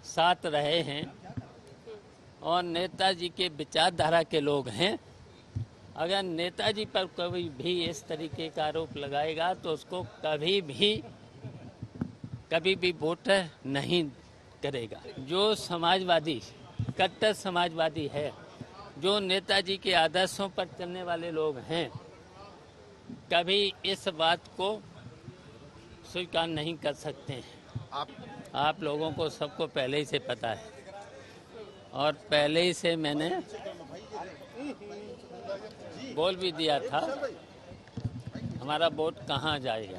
साथ रहे हैं और नेताजी के विचारधारा के लोग हैं। अगर नेताजी पर कभी भी इस तरीके का आरोप लगाएगा तो उसको कभी भी वोट नहीं करेगा। जो समाजवादी, कट्टर समाजवादी है, जो नेताजी के आदर्शों पर चलने वाले लोग हैं, कभी इस बात को स्वीकार नहीं कर सकते हैं। आप लोगों को सबको पहले ही से पता है और पहले ही से मैंने बोल भी दिया था हमारा वोट कहाँ जाएगा।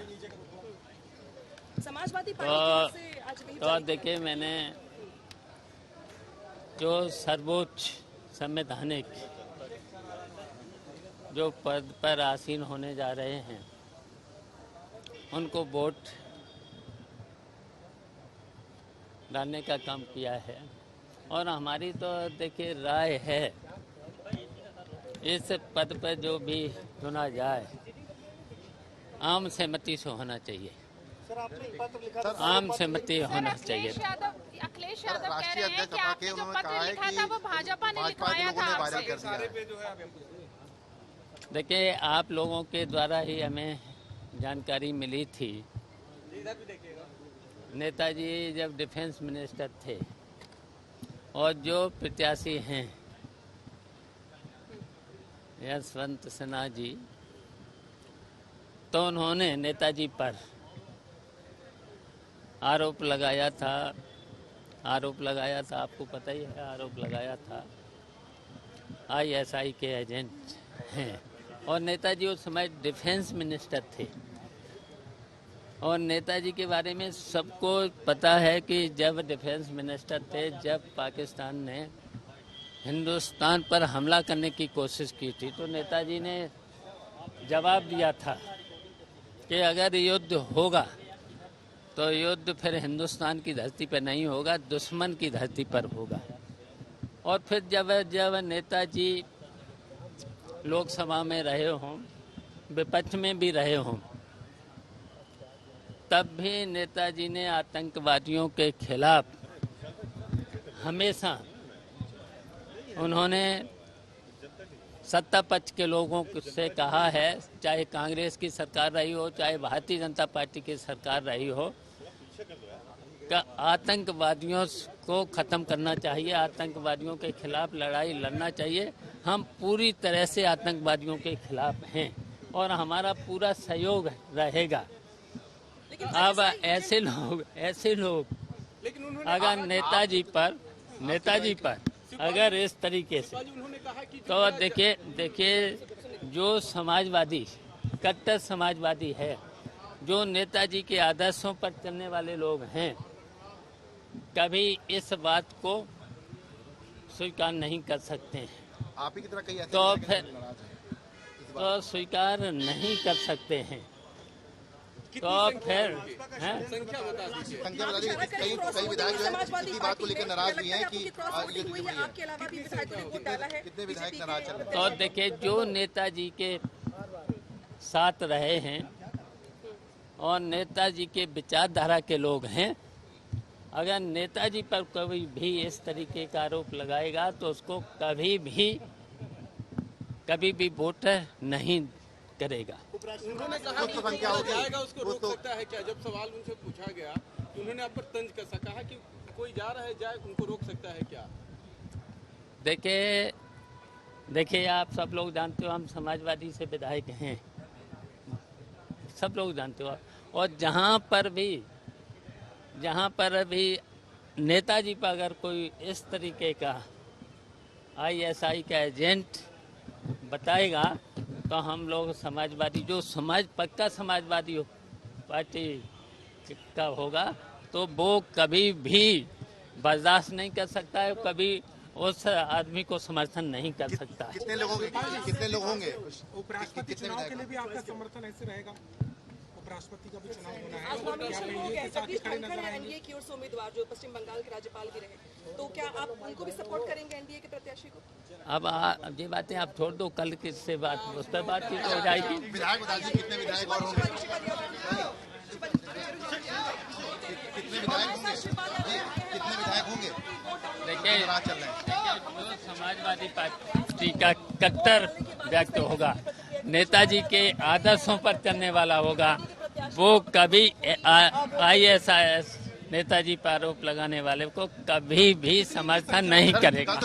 समाजवादी पार्टी से आज नहीं तो देखिए, मैंने जो सर्वोच्च संवैधानिक जो पद पर आसीन होने जा रहे हैं उनको वोट डालने का काम किया है। और हमारी तो देखिए राय है, इस पद पर जो भी चुना जाए आम सहमति से होना चाहिए। सर, आपने पत्र लिखा था, आम सहमति होना चाहिए। अखिलेश यादव कह रहे हैं कि आपने जो पत्र लिखा था वो भाजपा ने लिखवाया था आपसे। देखिए, आप लोगों के द्वारा ही हमें जानकारी मिली थी। नेताजी जब डिफेंस मिनिस्टर थे और जो प्रत्याशी हैं यशवंत सिन्हा जी, तो उन्होंने नेताजी पर आरोप लगाया था, आपको पता ही है, आरोप लगाया था ISI के एजेंट हैं। और नेताजी उस समय डिफेंस मिनिस्टर थे और नेताजी के बारे में सबको पता है कि जब डिफेंस मिनिस्टर थे, जब पाकिस्तान ने हिंदुस्तान पर हमला करने की कोशिश की थी, तो नेताजी ने जवाब दिया था कि अगर युद्ध होगा तो युद्ध फिर हिंदुस्तान की धरती पर नहीं होगा, दुश्मन की धरती पर होगा। और फिर जब नेताजी लोकसभा में रहे हों, विपक्ष में भी रहे हों, तब भी नेताजी ने आतंकवादियों के खिलाफ हमेशा उन्होंने सत्ता पक्ष के लोगों से कहा है, चाहे कांग्रेस की सरकार रही हो, चाहे भारतीय जनता पार्टी की सरकार रही हो, का आतंकवादियों को ख़त्म करना चाहिए, आतंकवादियों के खिलाफ लड़ाई लड़ना चाहिए। हम पूरी तरह से आतंकवादियों के खिलाफ हैं और हमारा पूरा सहयोग रहेगा। अब ऐसे लोग अगर नेताजी पर अगर इस तरीके से, तो देखिए जो समाजवादी, कट्टर समाजवादी है, जो नेताजी के आदर्शों पर चलने वाले लोग हैं, कभी इस बात को स्वीकार नहीं कर सकते हैं। आप ही की तरह कई ऐसे तो फिर तो स्वीकार नहीं कर सकते हैं, तो फिर हैं? संख्या बता दीजिए। कई विधायक जो है इसी बात को लेकर नाराज भी हैं कि कितने विधायक नाराज चल रहे हैं। तो देखिए, जो नेताजी के साथ रहे हैं और नेताजी के विचारधारा के लोग हैं, अगर नेताजी पर कभी भी इस तरीके का आरोप लगाएगा तो उसको कभी भी वोट नहीं करेगा। उन्होंने कहा कि संख्या हो जाएगा उसको रोक सकता है क्या? जब सवाल उनसे पूछा गया तो उन्होंने आप पर तंज कसा, कहा कि कोई जा रहा है जाए, उनको रोक सकता है क्या? देखिए आप सब लोग जानते हो, हम समाजवादी से विधायक हैं, सब लोग जानते हो। और जहाँ पर भी नेताजी पर अगर कोई इस तरीके का ISI का एजेंट बताएगा तो हम लोग समाजवादी, जो पक्का समाजवादी पार्टी का होगा, तो वो कभी भी बर्दाश्त नहीं कर सकता है, कभी उस आदमी को समर्थन नहीं कर सकता है। कितने लोग होंगे? उपराष्ट्रपति चुनाव के लिए भी आपका समर्थन ऐसे रहेगा? उपराष्ट्रपति का भी चुनाव होना है, एनडीए की ओर से उम्मीदवार जो पश्चिम बंगाल के राज्यपाल भी रहे, तो क्या आप उनको भी सपोर्ट करेंगे, एनडीए के प्रत्याशी को? अब ये बातें आप छोड़ दो, कल किससे बात, उस पर बातचीत हो जाएगी। विधायक बता दीजिए कितने विधायक और होंगे? कितने विधायक होंगे जी, कितने विधायक होंगे देखिए नाराज चल रहे हैं? जो समाजवादी पार्टी का कट्टर व्यक्ति होगा, नेताजी के आदर्शों पर चलने वाला होगा, वो कभी IAS नेताजी पर आरोप लगाने वाले को कभी भी समर्थन नहीं करेगा।